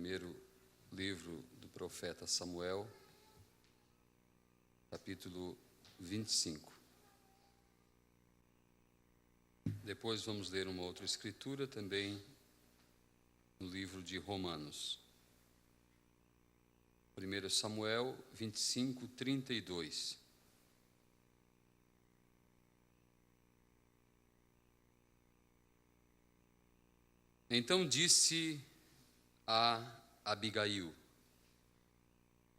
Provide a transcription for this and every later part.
primeiro livro do profeta Samuel, capítulo 25. Depois vamos ler uma outra escritura também no livro de Romanos. 1 Samuel 25, 32. Então disse a Abigail: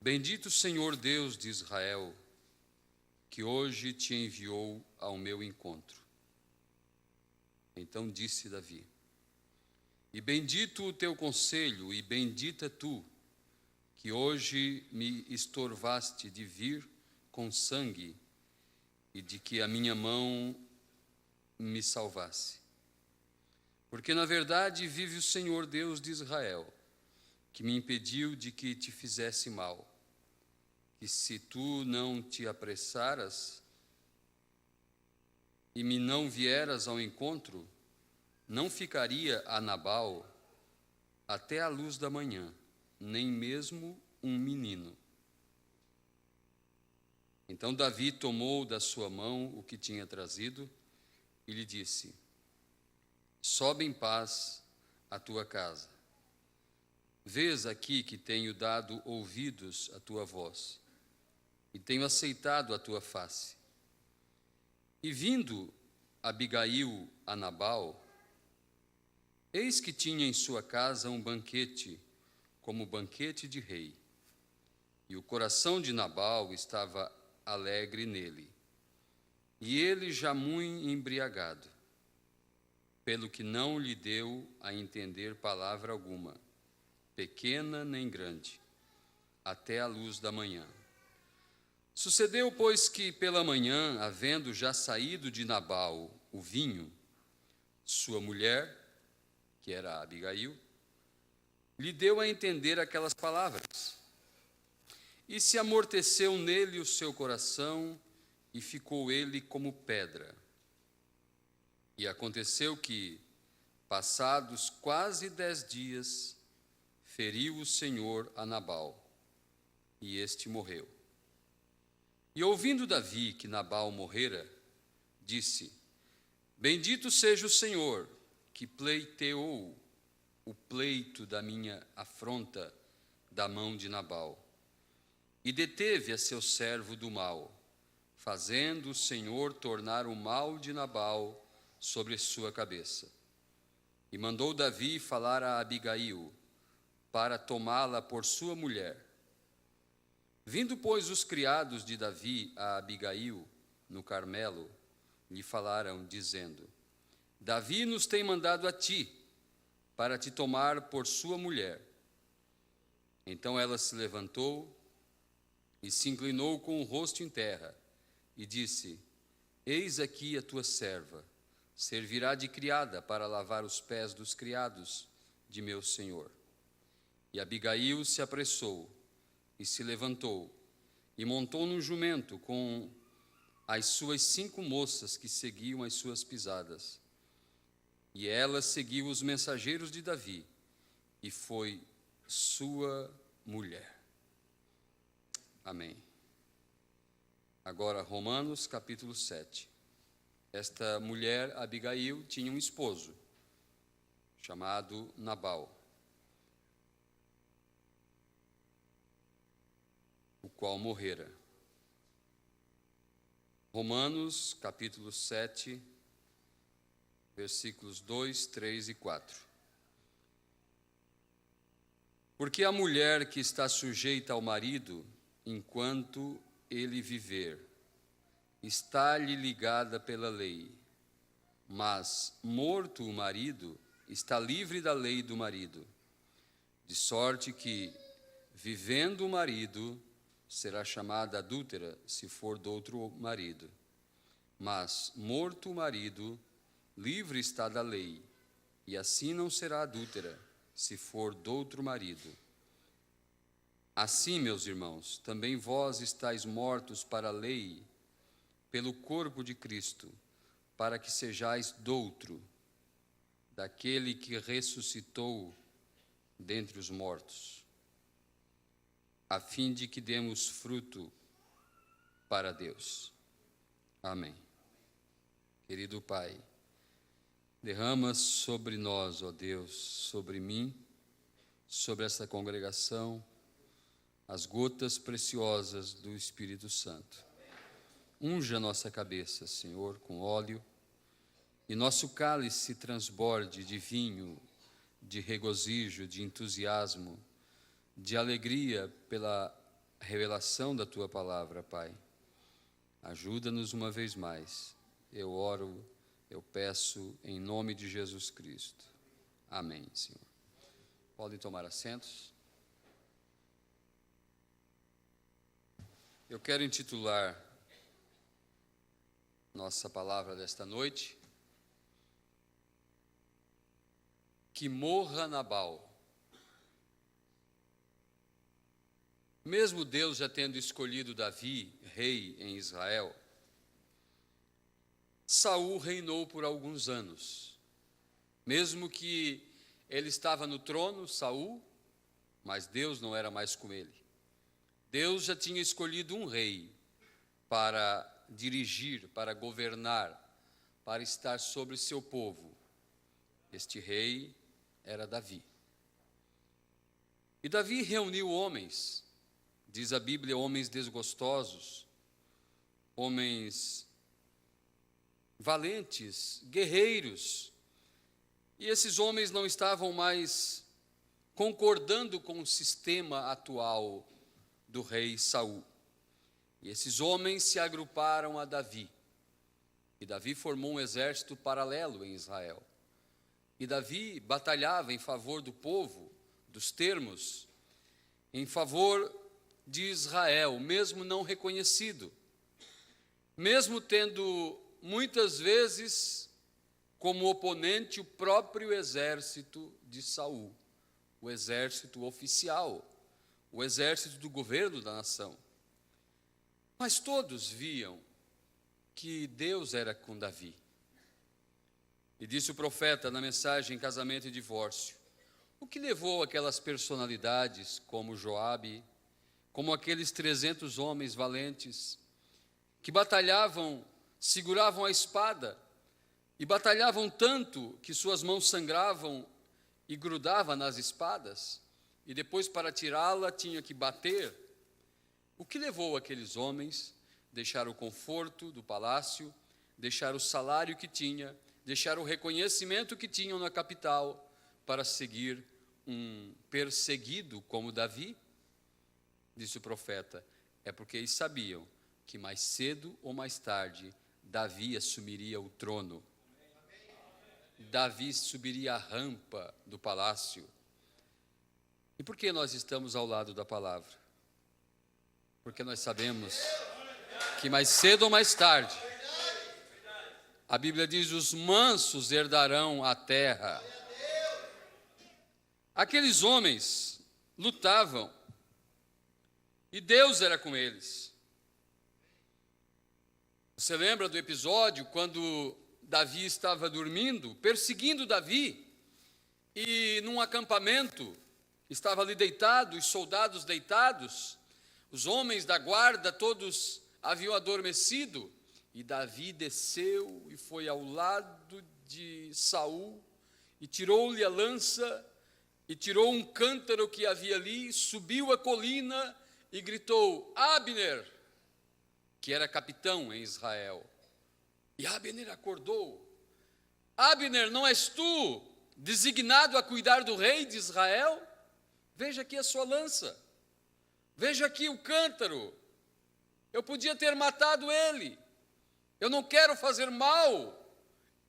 Bendito o Senhor Deus de Israel, que hoje te enviou ao meu encontro. Então disse Davi: E bendito o teu conselho, e bendita tu, que hoje me estorvaste de vir com sangue, e de que a minha mão me salvasse. Porque na verdade vive o Senhor Deus de Israel, que me impediu de que te fizesse mal, que se tu não te apressaras e me não vieras ao encontro, não ficaria a Nabal até a luz da manhã, nem mesmo um menino. Então Davi tomou da sua mão o que tinha trazido e lhe disse: Sobe em paz à tua casa. Vês aqui que tenho dado ouvidos à tua voz, e tenho aceitado a tua face. E vindo Abigail a Nabal, eis que tinha em sua casa um banquete, como banquete de rei. E o coração de Nabal estava alegre nele, e ele já muito embriagado, pelo que não lhe deu a entender palavra alguma, pequena nem grande, até a luz da manhã. Sucedeu, pois, que pela manhã, havendo já saído de Nabal o vinho, sua mulher, que era Abigail, lhe deu a entender aquelas palavras. E se amorteceu nele o seu coração, e ficou ele como pedra. E aconteceu que, passados quase 10 dias, feriu o Senhor a Nabal, e este morreu. E ouvindo Davi que Nabal morrera, disse: Bendito seja o Senhor, que pleiteou o pleito da minha afronta da mão de Nabal, e deteve a seu servo do mal, fazendo o Senhor tornar o mal de Nabal sobre sua cabeça. E mandou Davi falar a Abigail, para tomá-la por sua mulher. Vindo, pois, os criados de Davi a Abigail, no Carmelo, lhe falaram, dizendo: Davi nos tem mandado a ti, para te tomar por sua mulher. Então ela se levantou e se inclinou com o rosto em terra, e disse: Eis aqui a tua serva, servirá de criada para lavar os pés dos criados de meu senhor. E Abigail se apressou, e se levantou, e montou num jumento com as suas 5 moças que seguiam as suas pisadas. E ela seguiu os mensageiros de Davi, e foi sua mulher. Amém. Agora, Romanos capítulo 7. Esta mulher, Abigail, tinha um esposo, chamado Nabal, o qual morrera. Romanos capítulo 7, versículos 2, 3 e 4. Porque a mulher que está sujeita ao marido, enquanto ele viver, está-lhe ligada pela lei, mas, morto o marido, está livre da lei do marido, de sorte que, vivendo o marido, será chamada adúltera se for do outro marido. Mas, morto o marido, livre está da lei, e assim não será adúltera se for do outro marido. Assim, meus irmãos, também vós estáis mortos para a lei, pelo corpo de Cristo, para que sejais doutro, daquele que ressuscitou dentre os mortos, a fim de que demos fruto para Deus. Amém. Querido Pai, derrama sobre nós, ó Deus, sobre mim, sobre essa congregação, as gotas preciosas do Espírito Santo. Unja nossa cabeça, Senhor, com óleo, e nosso cálice transborde de vinho, de regozijo, de entusiasmo, de alegria pela revelação da Tua palavra, Pai. Ajuda-nos uma vez mais. Eu oro, eu peço em nome de Jesus Cristo. Amém, Senhor. Podem tomar assentos. Eu quero intitular nossa palavra desta noite: Que morra Nabal. Mesmo Deus já tendo escolhido Davi, rei em Israel, Saul reinou por alguns anos. Mesmo que ele estava no trono, Saul, mas Deus não era mais com ele. Deus já tinha escolhido um rei para dirigir, para governar, para estar sobre seu povo. Este rei era Davi. E Davi reuniu homens, diz a Bíblia, homens desgostosos, homens valentes, guerreiros. E esses homens não estavam mais concordando com o sistema atual do rei Saul. E esses homens se agruparam a Davi. E Davi formou um exército paralelo em Israel. E Davi batalhava em favor do povo, dos termos, em favor de Israel, mesmo não reconhecido, mesmo tendo muitas vezes como oponente o próprio exército de Saul, o exército oficial, o exército do governo da nação. Mas todos viam que Deus era com Davi. E disse o profeta na mensagem Casamento e Divórcio: o que levou aquelas personalidades como Joabe, como aqueles 300 homens valentes, que batalhavam, seguravam a espada, e batalhavam tanto que suas mãos sangravam e grudavam nas espadas, e depois para tirá-la tinha que bater? O que levou aqueles homens a deixar o conforto do palácio, deixar o salário que tinha, deixar o reconhecimento que tinham na capital, para seguir um perseguido como Davi? Disse o profeta: é porque eles sabiam que mais cedo ou mais tarde Davi assumiria o trono. Davi subiria a rampa do palácio. E por que nós estamos ao lado da palavra? Porque nós sabemos que mais cedo ou mais tarde, a Bíblia diz, os mansos herdarão a terra. Aqueles homens lutavam e Deus era com eles. Você lembra do episódio quando Davi estava dormindo, perseguindo Davi, e num acampamento, estava ali deitado, os soldados deitados, os homens da guarda todos haviam adormecido, e Davi desceu e foi ao lado de Saul, e tirou-lhe a lança, e tirou um cântaro que havia ali, subiu a colina e gritou: Abner, que era capitão em Israel. E Abner acordou. Abner, não és tu designado a cuidar do rei de Israel? Veja aqui a sua lança. Veja aqui o cântaro. Eu podia ter matado ele. Eu não quero fazer mal.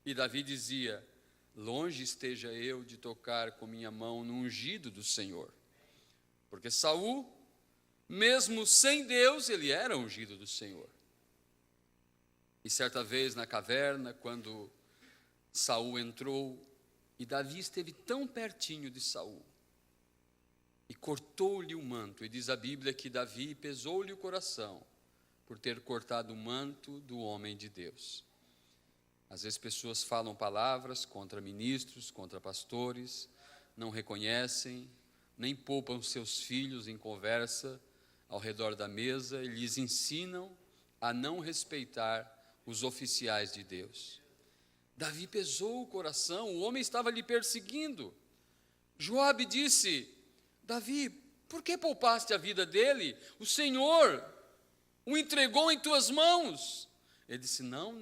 E Davi dizia: longe esteja eu de tocar com minha mão no ungido do Senhor. Porque Saul, mesmo sem Deus, ele era ungido do Senhor. E certa vez na caverna, quando Saul entrou, e Davi esteve tão pertinho de Saul, e cortou-lhe o manto, e diz a Bíblia que Davi pesou-lhe o coração, por ter cortado o manto do homem de Deus. Às vezes pessoas falam palavras contra ministros, contra pastores, não reconhecem nem poupam seus filhos em conversa ao redor da mesa e lhes ensinam a não respeitar os oficiais de Deus. Davi pesou o coração, o homem estava lhe perseguindo. Joabe disse: Davi, por que poupaste a vida dele? O Senhor o entregou em tuas mãos. Ele disse: não,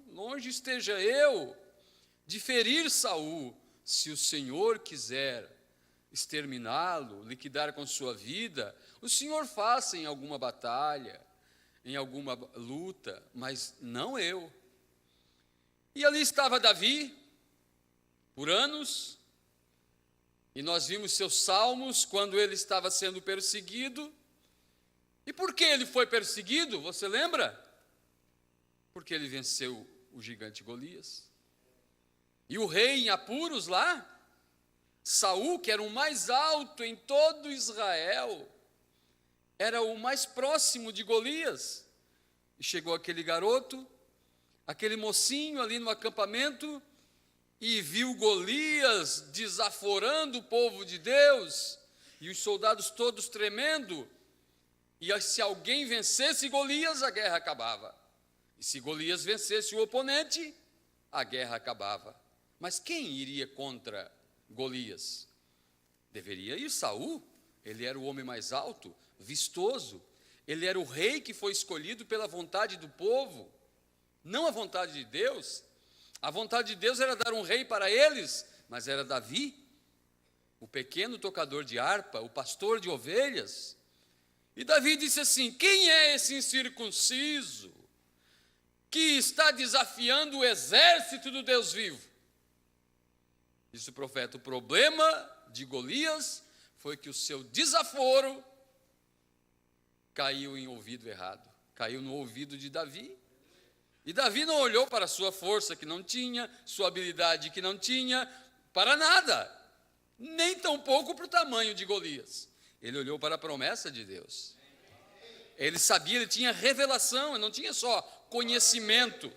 longe esteja eu de ferir Saul. Se o Senhor quiser exterminá-lo, liquidar com sua vida, o Senhor faça em alguma batalha, em alguma luta, mas não eu. E ali estava Davi, por anos, e nós vimos seus salmos quando ele estava sendo perseguido. E por que ele foi perseguido? Você lembra? Porque ele venceu o gigante Golias. E o rei em apuros lá, Saul, que era o mais alto em todo Israel, era o mais próximo de Golias. E chegou aquele garoto, aquele mocinho ali no acampamento, e viu Golias desaforando o povo de Deus, e os soldados todos tremendo. E se alguém vencesse Golias, a guerra acabava. E se Golias vencesse o oponente, a guerra acabava. Mas quem iria contra Golias? Deveria ir Saul. Ele era o homem mais alto, vistoso. Ele era o rei que foi escolhido pela vontade do povo, não a vontade de Deus. A vontade de Deus era dar um rei para eles, mas era Davi, o pequeno tocador de harpa, o pastor de ovelhas. E Davi disse assim: quem é esse incircunciso que está desafiando o exército do Deus vivo? Disse o profeta: o problema de Golias foi que o seu desaforo caiu em ouvido errado, caiu no ouvido de Davi. E Davi não olhou para a sua força que não tinha, sua habilidade que não tinha, para nada, nem tampouco para o tamanho de Golias. Ele olhou para a promessa de Deus. Ele sabia, ele tinha revelação, ele não tinha só conhecimento.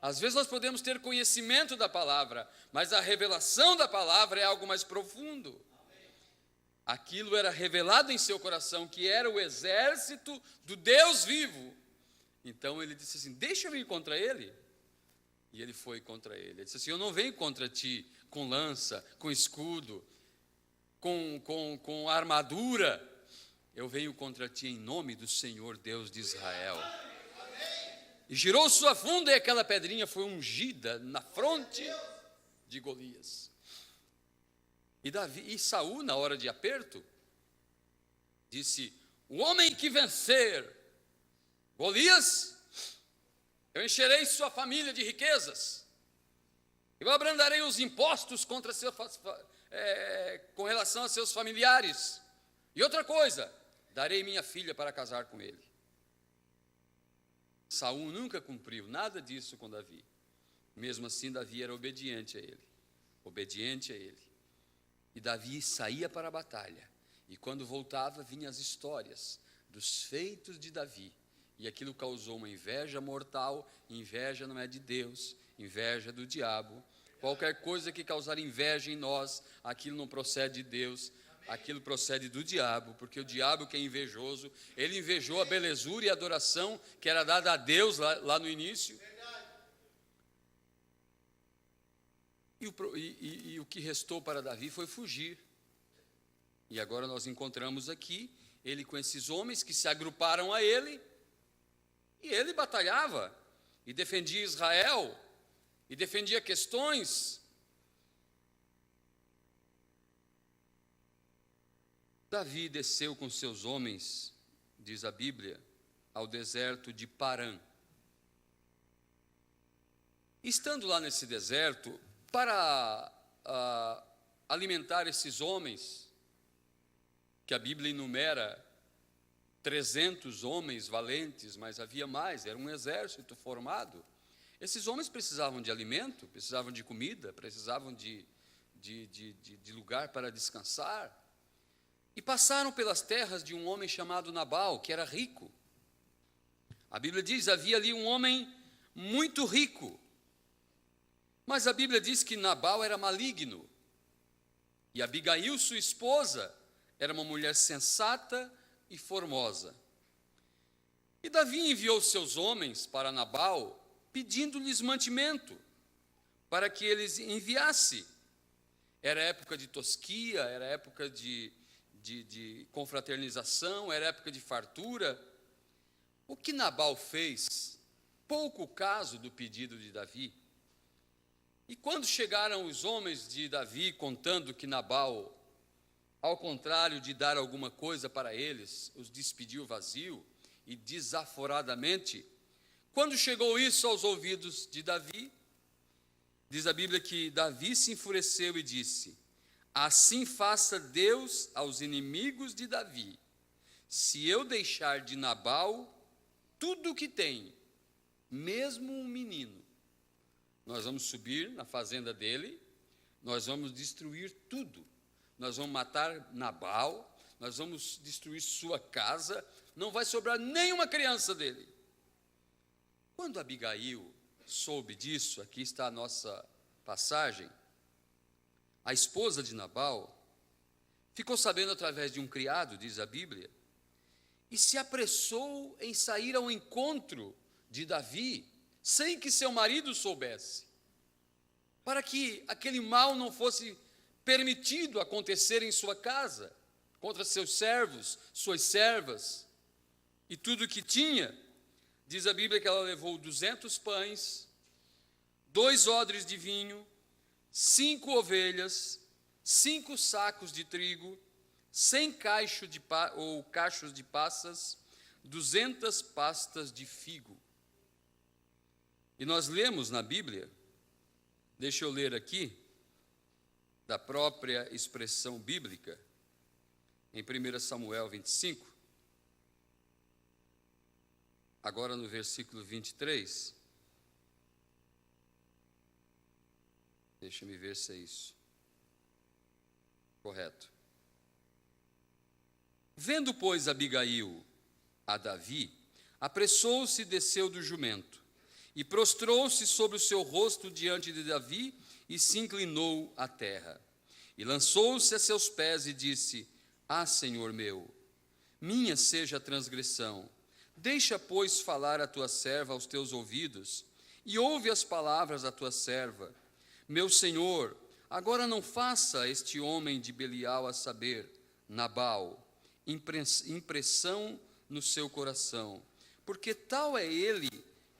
Às vezes nós podemos ter conhecimento da palavra, mas a revelação da palavra é algo mais profundo. Aquilo era revelado em seu coração, que era o exército do Deus vivo. Então ele disse assim: deixa eu ir contra ele. E ele foi contra ele. Ele disse assim: eu não venho contra ti com lança, com escudo, com armadura. Eu venho contra ti em nome do Senhor Deus de Israel. E girou sua funda, e aquela pedrinha foi ungida na fronte de Golias. E Saul, na hora de aperto, disse: o homem que vencer Golias, eu encherei sua família de riquezas, eu abrandarei os impostos com relação a seus familiares, e outra coisa, darei minha filha para casar com ele. Saul nunca cumpriu nada disso com Davi. Mesmo assim, Davi era obediente a ele. E Davi saía para a batalha, e quando voltava, vinham as histórias dos feitos de Davi. E aquilo causou uma inveja mortal. Inveja não é de Deus, inveja do diabo. Qualquer coisa que causar inveja em nós, aquilo não procede de Deus, aquilo procede do diabo, porque o diabo, que é invejoso, ele invejou a belezura e a adoração que era dada a Deus lá no início. E o que restou para Davi foi fugir. E agora nós encontramos aqui ele com esses homens que se agruparam a ele. E ele batalhava, e defendia Israel, e defendia questões. Davi desceu com seus homens, diz a Bíblia, ao deserto de Parã. Estando lá nesse deserto, para alimentar esses homens, que a Bíblia enumera 300 homens valentes, mas havia mais, era um exército formado. Esses homens precisavam de alimento, precisavam de comida, precisavam de lugar para descansar. E passaram pelas terras de um homem chamado Nabal, que era rico. A Bíblia diz, havia ali um homem muito rico. Mas a Bíblia diz que Nabal era maligno. E Abigail, sua esposa, era uma mulher sensata e formosa. E Davi enviou seus homens para Nabal, pedindo-lhes mantimento, para que eles enviassem. Era época de tosquia, era época de confraternização, era época de fartura. O que Nabal fez, pouco caso do pedido de Davi. E quando chegaram os homens de Davi contando que Nabal, ao contrário de dar alguma coisa para eles, os despediu vazio e desaforadamente, quando chegou isso aos ouvidos de Davi, diz a Bíblia que Davi se enfureceu e disse: assim faça Deus aos inimigos de Davi, se eu deixar de Nabal tudo o que tem, mesmo um menino. Nós vamos subir na fazenda dele, nós vamos destruir tudo. Nós vamos matar Nabal, nós vamos destruir sua casa, não vai sobrar nenhuma criança dele. Quando Abigail soube disso, aqui está a nossa passagem, a esposa de Nabal ficou sabendo através de um criado, diz a Bíblia, e se apressou em sair ao encontro de Davi, sem que seu marido soubesse, para que aquele mal não fosse permitido acontecer em sua casa, contra seus servos, suas servas, e tudo o que tinha. Diz a Bíblia que ela levou 200 pães, 2 odres de vinho, 5 ovelhas, 5 sacos de trigo, 100 cachos de passas, 200 pastas de figo. E nós lemos na Bíblia, deixa eu ler aqui, da própria expressão bíblica, em 1 Samuel 25, agora no versículo 23, deixa-me ver se é isso, correto. Vendo, pois, Abigail a Davi, apressou-se e desceu do jumento, e prostrou-se sobre o seu rosto diante de Davi, e se inclinou à terra. E lançou-se a seus pés e disse: ah, Senhor meu, minha seja a transgressão. Deixa, pois, falar a tua serva aos teus ouvidos, e ouve as palavras da tua serva. Meu Senhor, agora não faça este homem de Belial, a saber, Nabal, impressão no seu coração, porque tal é ele,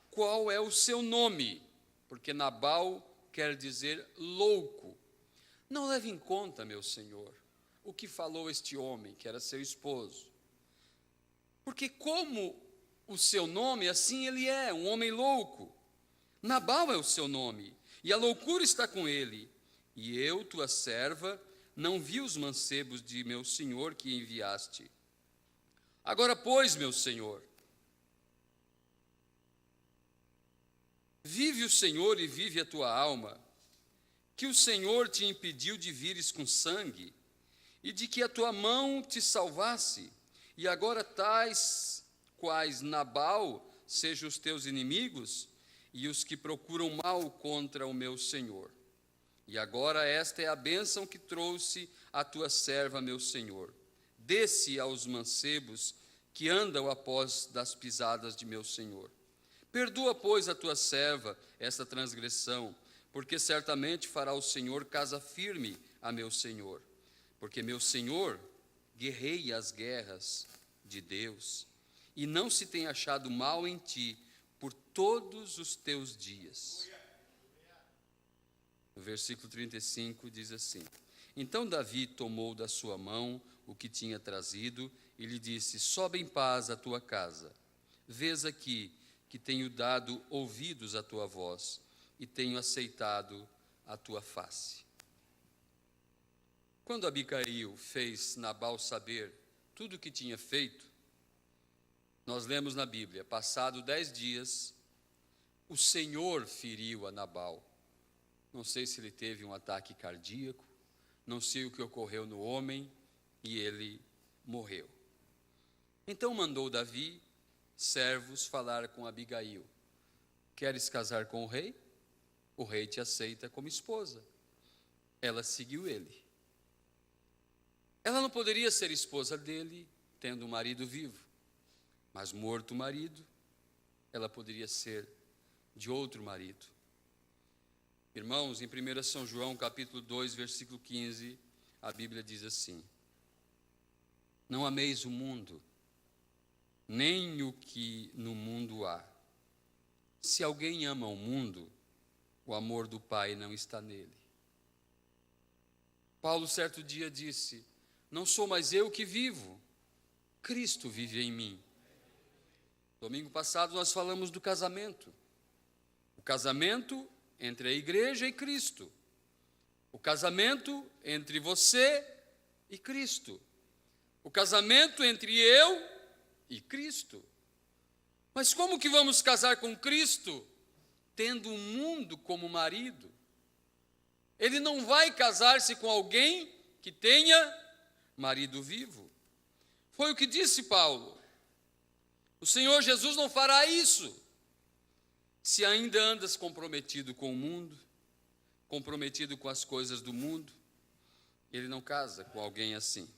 qual é o seu nome, porque Nabal quer dizer louco. Não leve em conta, meu Senhor, o que falou este homem, que era seu esposo, porque como o seu nome, assim ele é, um homem louco. Nabal é o seu nome, e a loucura está com ele. E eu, tua serva, não vi os mancebos de meu senhor que enviaste. Agora, pois, meu senhor, vive o Senhor e vive a tua alma, que o Senhor te impediu de vires com sangue, e de que a tua mão te salvasse, e agora tais quais Nabal sejam os teus inimigos, e os que procuram mal contra o meu Senhor. E agora esta é a bênção que trouxe a tua serva, meu Senhor. Dê-se aos mancebos que andam após das pisadas de meu Senhor. Perdoa, pois, a tua serva esta transgressão, porque certamente fará o Senhor casa firme a meu Senhor. Porque meu Senhor guerreia as guerras de Deus, e não se tem achado mal em ti por todos os teus dias. No versículo 35 diz assim: então Davi tomou da sua mão o que tinha trazido e lhe disse: sobe em paz à tua casa. Vês aqui que tenho dado ouvidos à tua voz e tenho aceitado a tua face. Quando Abigail fez Nabal saber tudo o que tinha feito, nós lemos na Bíblia, passado 10 dias, o Senhor feriu a Nabal. Não sei se ele teve um ataque cardíaco, não sei o que ocorreu no homem, e ele morreu. Então mandou Davi servos falar com Abigail: queres casar com o rei? O rei te aceita como esposa. Ela seguiu ele. Ela não poderia ser esposa dele, tendo um marido vivo, mas morto o marido, ela poderia ser de outro marido. Irmãos, em 1 São João, capítulo 2, versículo 15, a Bíblia diz assim: não ameis o mundo, nem o que no mundo há. Se alguém ama o mundo, o amor do Pai não está nele. Paulo certo dia disse: não sou mais eu que vivo, Cristo vive em mim. Domingo passado nós falamos do casamento. O casamento entre a igreja e Cristo. O casamento entre você e Cristo. O casamento entre eu e Cristo. Mas como que vamos casar com Cristo, tendo o mundo como marido? Ele não vai casar-se com alguém que tenha marido vivo. Foi o que disse Paulo. O Senhor Jesus não fará isso. Se ainda andas comprometido com o mundo, comprometido com as coisas do mundo, ele não casa com alguém assim.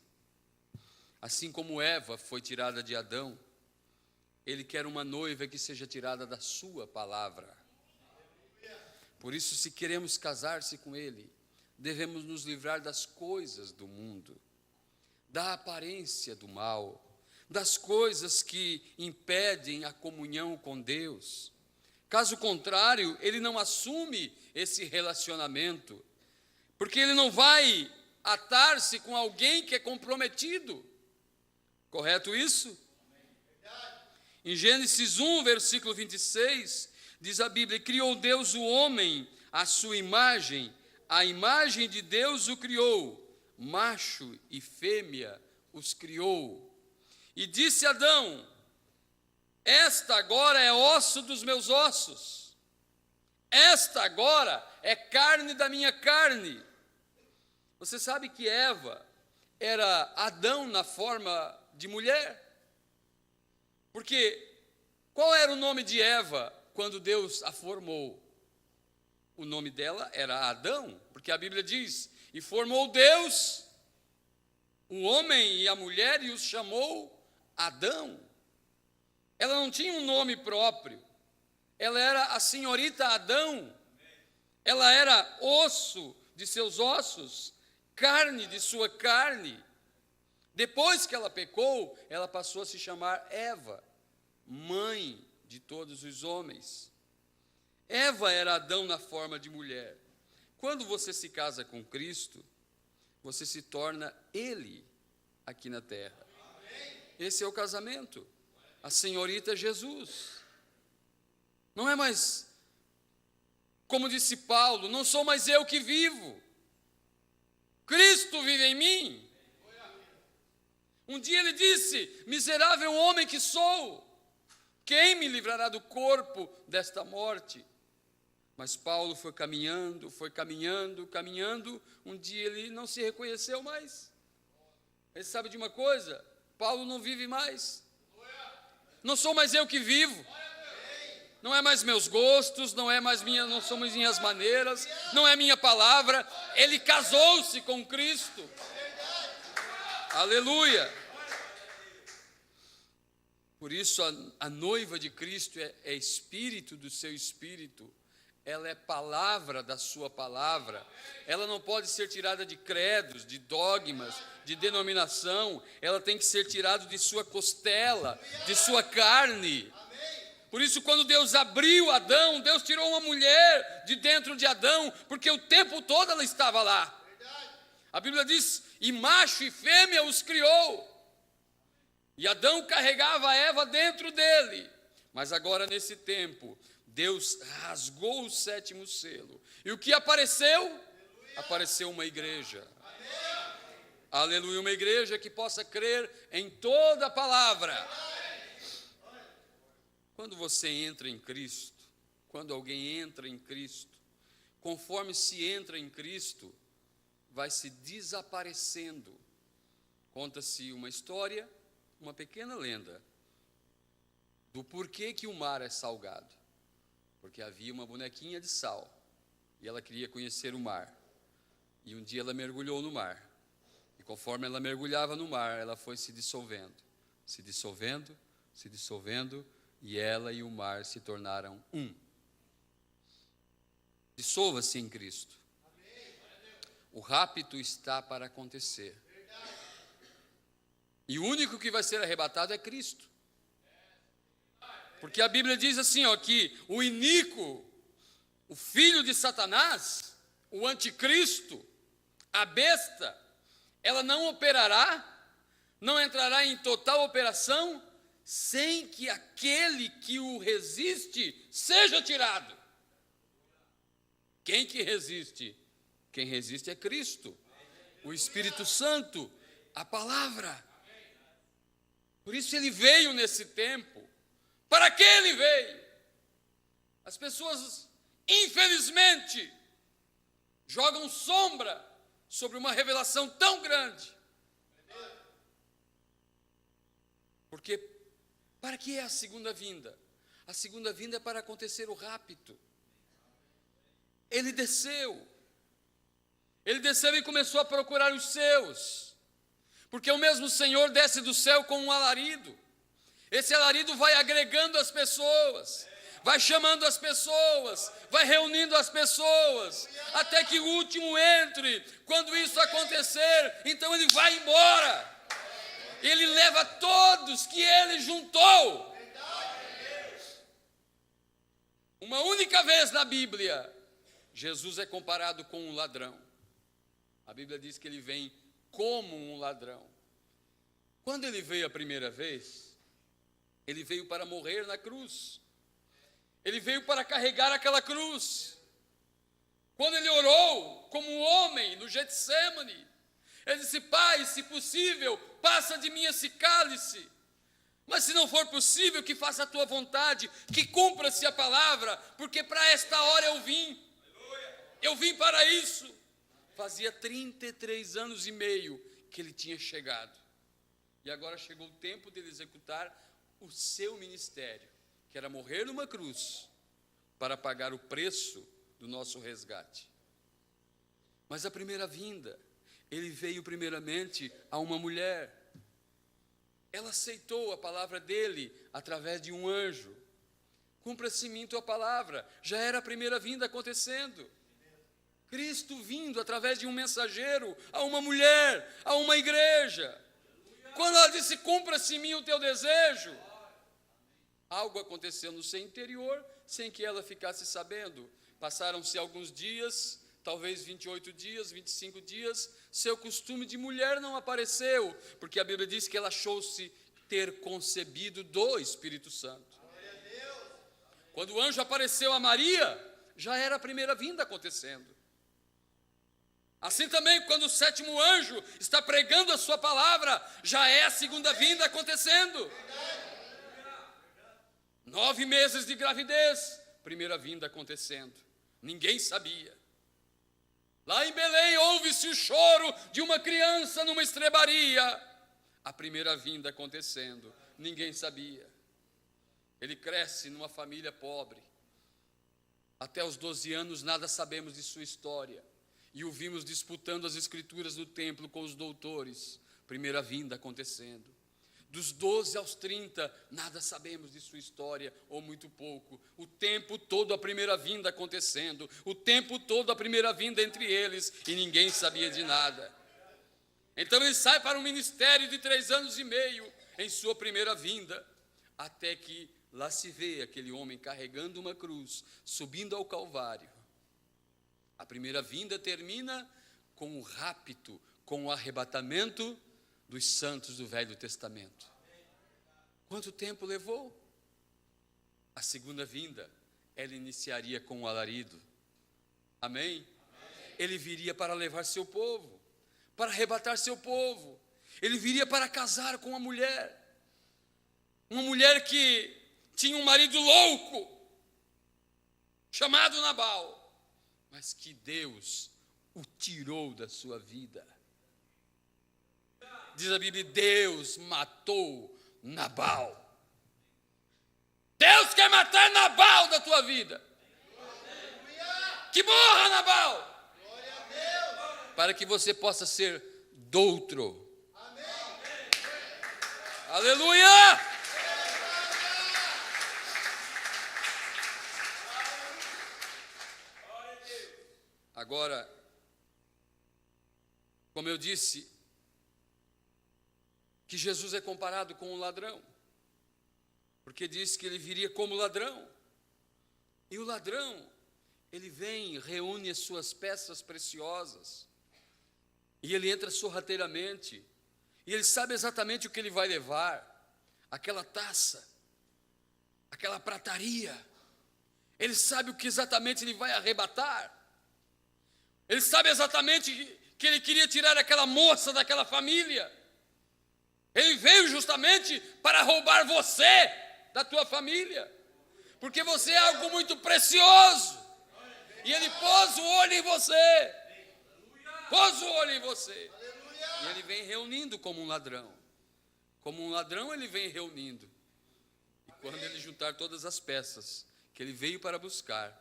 Assim como Eva foi tirada de Adão, ele quer uma noiva que seja tirada da sua palavra. Por isso, se queremos casar-se com ele, devemos nos livrar das coisas do mundo, da aparência do mal, das coisas que impedem a comunhão com Deus. Caso contrário, ele não assume esse relacionamento, porque ele não vai atar-se com alguém que é comprometido. Correto isso? Em Gênesis 1, versículo 26, diz a Bíblia: criou Deus o homem à sua imagem, a imagem de Deus o criou, macho e fêmea os criou. E disse Adão: esta agora é osso dos meus ossos, esta agora é carne da minha carne. Você sabe que Eva era Adão na forma de mulher? Porque qual era o nome de Eva quando Deus a formou? O nome dela era Adão, porque a Bíblia diz: e formou Deus o homem e a mulher e os chamou Adão. Ela não tinha um nome próprio, ela era a senhorita Adão, ela era osso de seus ossos, carne de sua carne. Depois que ela pecou, ela passou a se chamar Eva, mãe de todos os homens. Eva era Adão na forma de mulher. Quando você se casa com Cristo, você se torna Ele aqui na terra. Esse é o casamento. A senhorita Jesus. Não é mais, como disse Paulo, não sou mais eu que vivo, Cristo vive em mim. Um dia ele disse: miserável homem que sou, quem me livrará do corpo desta morte? Mas Paulo foi caminhando, caminhando, um dia ele não se reconheceu mais. Ele sabe de uma coisa? Paulo não vive mais. Não sou mais eu que vivo. Não é mais meus gostos, não são mais minhas maneiras, não é minha palavra. Ele casou-se com Cristo. Aleluia. Por isso a noiva de Cristo é espírito do seu espírito. Ela é palavra da sua palavra. Ela não pode ser tirada de credos, de dogmas, de denominação. Ela tem que ser tirada de sua costela, de sua carne. Por isso, quando Deus abriu Adão, Deus tirou uma mulher de dentro de Adão, porque o tempo todo ela estava lá. A Bíblia diz: e macho e fêmea os criou. E Adão carregava a Eva dentro dele. Mas agora, nesse tempo, Deus rasgou o sétimo selo. E o que apareceu? Apareceu uma igreja. Aleluia, uma igreja que possa crer em toda a palavra. Quando você entra em Cristo, quando alguém entra em Cristo, conforme se entra em Cristo, vai se desaparecendo. Conta-se uma história, uma pequena lenda, do porquê que o mar é salgado. Porque havia uma bonequinha de sal, e ela queria conhecer o mar. E um dia ela mergulhou no mar. E conforme ela mergulhava no mar, ela foi se dissolvendo, se dissolvendo, se dissolvendo, e ela e o mar se tornaram um. Dissolva-se em Cristo. O rapto está para acontecer. E o único que vai ser arrebatado é Cristo. Porque a Bíblia diz assim, ó, que o iníquo, o filho de Satanás, o anticristo, a besta, ela não operará, não entrará em total operação, sem que aquele que o resiste seja tirado. Quem que resiste? Quem resiste é Cristo, o Espírito Santo, a palavra. Por isso ele veio nesse tempo. Para que ele veio? As pessoas, infelizmente, jogam sombra sobre uma revelação tão grande. Porque, para que é a segunda vinda? A segunda vinda é para acontecer o rapto. Ele desceu e começou a procurar os seus, porque o mesmo Senhor desce do céu com um alarido. Esse alarido vai agregando as pessoas, vai chamando as pessoas, vai reunindo as pessoas, até que o último entre. Quando isso acontecer, então ele vai embora. Ele leva todos que ele juntou. Uma única vez na Bíblia, Jesus é comparado com um ladrão. A Bíblia diz que ele vem como um ladrão. Quando ele veio a primeira vez, ele veio para morrer na cruz. Ele veio para carregar aquela cruz. Quando ele orou como um homem no Getsêmani, ele disse: Pai, se possível, passa de mim esse cálice. Mas se não for possível, que faça a tua vontade, que cumpra-se a palavra, porque para esta hora eu vim. Eu vim para isso. Fazia 33 anos e meio que ele tinha chegado. E agora chegou o tempo de ele executar o seu ministério, que era morrer numa cruz, para pagar o preço do nosso resgate. Mas a primeira vinda, ele veio primeiramente a uma mulher. Ela aceitou a palavra dele através de um anjo. Cumpra-se em mim tua palavra. Já era a primeira vinda acontecendo. Cristo vindo através de um mensageiro a uma mulher, a uma igreja. Quando ela disse: cumpra-se em mim o teu desejo, algo aconteceu no seu interior sem que ela ficasse sabendo. Passaram-se alguns dias, talvez 28 dias, 25 dias, seu costume de mulher não apareceu, porque a Bíblia diz que ela achou-se ter concebido do Espírito Santo. Quando o anjo apareceu a Maria, já era a primeira vinda acontecendo. Assim também, quando o sétimo anjo está pregando a sua palavra, já é a segunda vinda acontecendo. 9 meses de gravidez, primeira vinda acontecendo. Ninguém sabia. Lá em Belém ouve-se o choro de uma criança numa estrebaria. A primeira vinda acontecendo. Ninguém sabia. Ele cresce numa família pobre. Até os 12 anos nada sabemos de sua história. E o vimos disputando as escrituras no templo com os doutores. Primeira vinda acontecendo. Dos 12 aos 30, nada sabemos de sua história, ou muito pouco. O tempo todo a primeira vinda acontecendo. O tempo todo a primeira vinda entre eles, e ninguém sabia de nada. Então ele sai para um ministério de 3 anos e meio, em sua primeira vinda, até que lá se vê aquele homem carregando uma cruz, subindo ao Calvário. A primeira vinda termina com o rapto, com o arrebatamento dos santos do Velho Testamento. Quanto tempo levou? A segunda vinda, ela iniciaria com o alarido. Amém? Ele viria para levar seu povo, para arrebatar seu povo. Ele viria para casar com uma mulher que tinha um marido louco, chamado Nabal, mas que Deus o tirou da sua vida. Diz a Bíblia: Deus matou Nabal. Deus quer matar Nabal da tua vida. Que morra Nabal, para que você possa ser doutro. Amém. Aleluia! Agora, como eu disse, que Jesus é comparado com um ladrão, porque diz que ele viria como ladrão. E o ladrão, ele vem, reúne as suas peças preciosas, e ele entra sorrateiramente, e ele sabe exatamente o que ele vai levar, aquela taça, aquela prataria, ele sabe o que exatamente ele vai arrebatar, ele sabe exatamente que ele queria tirar aquela moça daquela família, ele veio justamente para roubar você da tua família, porque você é algo muito precioso, e ele pôs o olho em você, e ele vem reunindo como um ladrão ele vem reunindo, e quando ele juntar todas as peças que ele veio para buscar,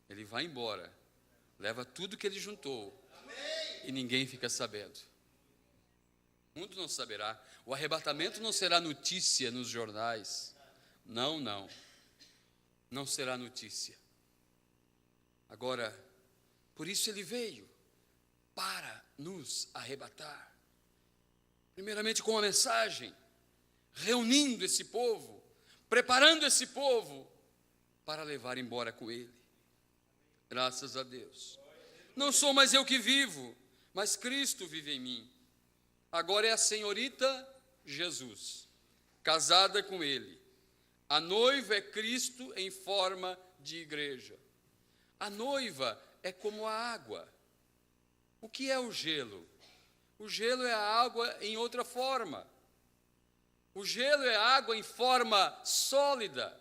ele vai embora, leva tudo que ele juntou, e ninguém fica sabendo, o mundo não saberá, o arrebatamento não será notícia nos jornais, não será notícia. Agora, por isso ele veio, para nos arrebatar. Primeiramente com uma mensagem, reunindo esse povo, preparando esse povo para levar embora com ele. Graças a Deus. Não sou mais eu que vivo, mas Cristo vive em mim. Agora é a senhorita Jesus, casada com ele. A noiva é Cristo em forma de igreja. A noiva é como a água. O que é o gelo? O gelo é a água em outra forma. O gelo é a água em forma sólida.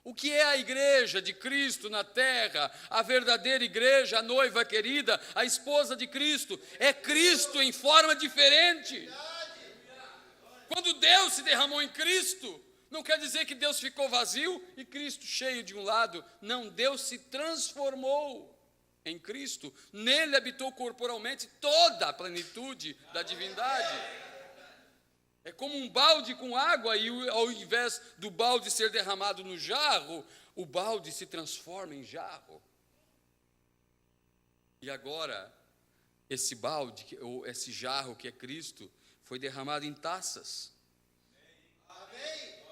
O que é a igreja de Cristo na terra? A verdadeira igreja, a noiva querida, a esposa de Cristo, é Cristo em forma diferente. Quando Deus se derramou em Cristo, não quer dizer que Deus ficou vazio e Cristo cheio de um lado. Não, Deus se transformou em Cristo. Nele habitou corporalmente toda a plenitude da divindade. É como um balde com água e ao invés do balde ser derramado no jarro, o balde se transforma em jarro. E agora, esse balde, ou esse jarro que é Cristo, foi derramado em taças.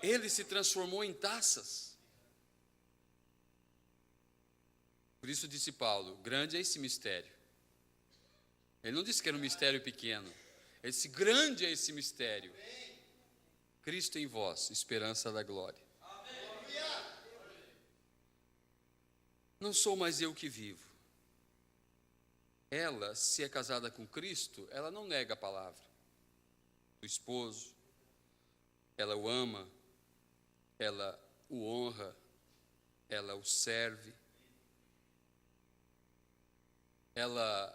Ele se transformou em taças. Por isso disse Paulo, grande é esse mistério. Ele não disse que era um mistério pequeno. Ele disse, grande é esse mistério. Cristo em vós, esperança da glória. Não sou mais eu que vivo. Ela, se é casada com Cristo, ela não nega a palavra do esposo. Ela o ama, ela o honra, ela o serve, ela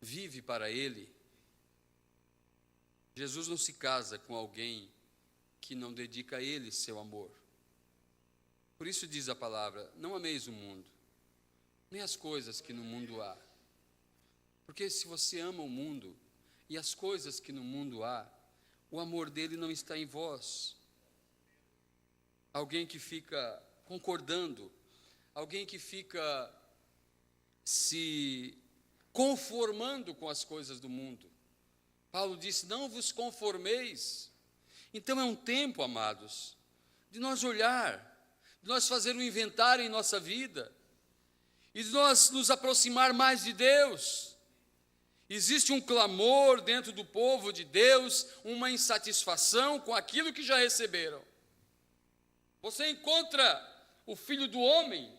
vive para ele. Jesus não se casa com alguém que não dedica a ele seu amor. Por isso diz a palavra, não ameis o mundo, nem as coisas que no mundo há. Porque se você ama o mundo e as coisas que no mundo há, o amor dele não está em vós. Alguém que fica concordando, alguém que fica se conformando com as coisas do mundo. Paulo disse, não vos conformeis. Então é um tempo, amados, de nós olhar, de nós fazer um inventário em nossa vida, e de nós nos aproximar mais de Deus. Existe um clamor dentro do povo de Deus, uma insatisfação com aquilo que já receberam. Você encontra o Filho do Homem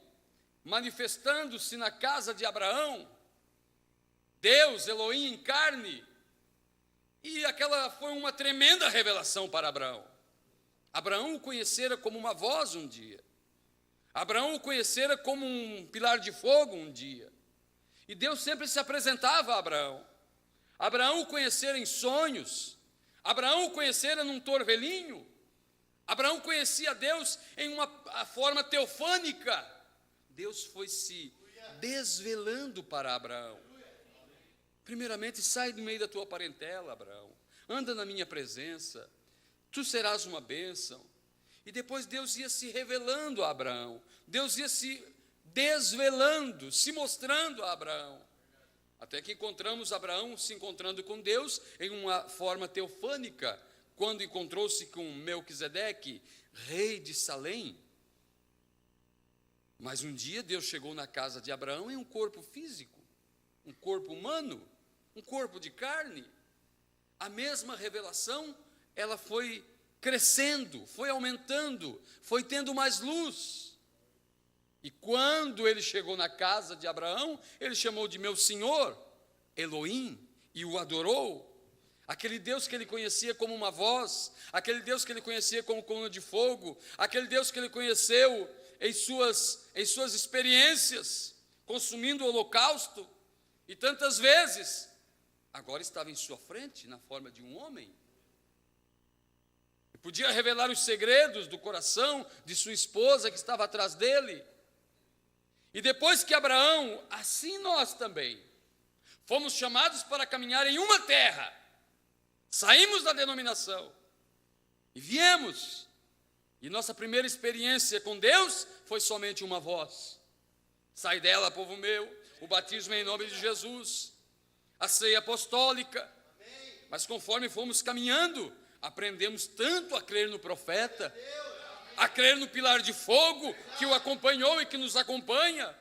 manifestando-se na casa de Abraão, Deus, Elohim em carne, e aquela foi uma tremenda revelação para Abraão. Abraão o conhecera como uma voz um dia. Abraão o conhecera como um pilar de fogo um dia. E Deus sempre se apresentava a Abraão. Abraão o conhecera em sonhos. Abraão o conhecera num torvelinho. Abraão conhecia Deus em uma forma teofânica. Deus foi se desvelando para Abraão. Primeiramente, sai do meio da tua parentela, Abraão. Anda na minha presença. Tu serás uma bênção. E depois Deus ia se revelando a Abraão. Deus ia se desvelando, se mostrando a Abraão. Até que encontramos Abraão se encontrando com Deus em uma forma teofânica, quando encontrou-se com Melquisedeque, rei de Salém. Mas um dia Deus chegou na casa de Abraão em um corpo físico, um corpo humano, um corpo de carne. A mesma revelação, ela foi crescendo, foi aumentando, foi tendo mais luz. E quando ele chegou na casa de Abraão, ele chamou de meu Senhor, Elohim, e o adorou. Aquele Deus que ele conhecia como uma voz, aquele Deus que ele conhecia como coluna de fogo, aquele Deus que ele conheceu em suas experiências, consumindo o holocausto, e tantas vezes, agora estava em sua frente, na forma de um homem. E podia revelar os segredos do coração de sua esposa que estava atrás dele. E depois que Abraão, assim nós também, fomos chamados para caminhar em uma terra, saímos da denominação e viemos. E nossa primeira experiência com Deus foi somente uma voz. Sai dela, povo meu, o batismo em nome de Jesus, a ceia apostólica. Mas conforme fomos caminhando, aprendemos tanto a crer no profeta, a crer no pilar de fogo que o acompanhou e que nos acompanha.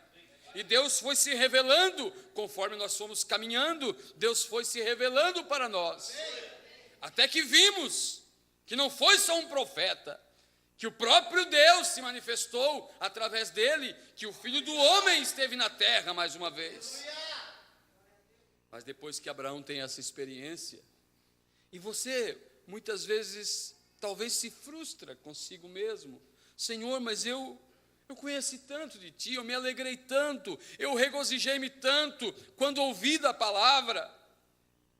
E Deus foi se revelando, conforme nós fomos caminhando, Deus foi se revelando para nós. Até que vimos que não foi só um profeta, que o próprio Deus se manifestou através dele, que o Filho do Homem esteve na terra mais uma vez. Mas depois que Abraão tem essa experiência, e você muitas vezes talvez se frustra consigo mesmo, Senhor, mas eu conheci tanto de Ti, eu me alegrei tanto, eu regozijei-me tanto quando ouvi da palavra,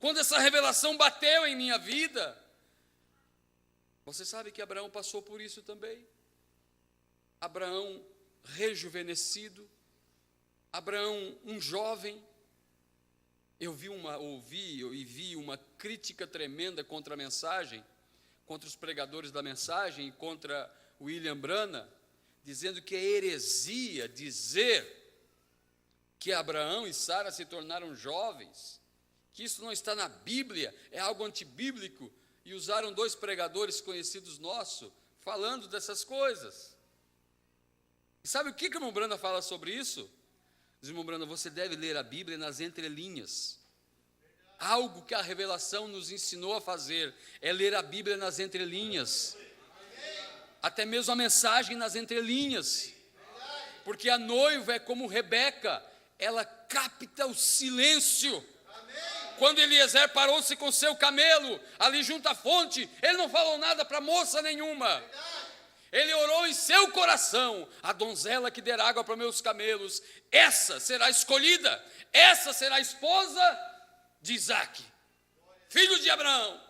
quando essa revelação bateu em minha vida. Você sabe que Abraão passou por isso também. Abraão rejuvenescido, Abraão um jovem. Eu vi uma crítica tremenda contra a mensagem, contra os pregadores da mensagem e contra William Branham, dizendo que é heresia dizer que Abraão e Sara se tornaram jovens, que isso não está na Bíblia, é algo antibíblico, e usaram 2 pregadores conhecidos nossos, falando dessas coisas. E sabe o que o irmão Branham fala sobre isso? Diz, irmão Branham, você deve ler a Bíblia nas entrelinhas. Algo que a revelação nos ensinou a fazer é ler a Bíblia nas entrelinhas. Até mesmo a mensagem nas entrelinhas. Porque a noiva é como Rebeca, ela capta o silêncio. Quando Eliezer parou-se com seu camelo, ali junto à fonte, ele não falou nada para moça nenhuma. Ele orou em seu coração, a donzela que der água para meus camelos, essa será escolhida, essa será a esposa de Isaque, filho de Abraão.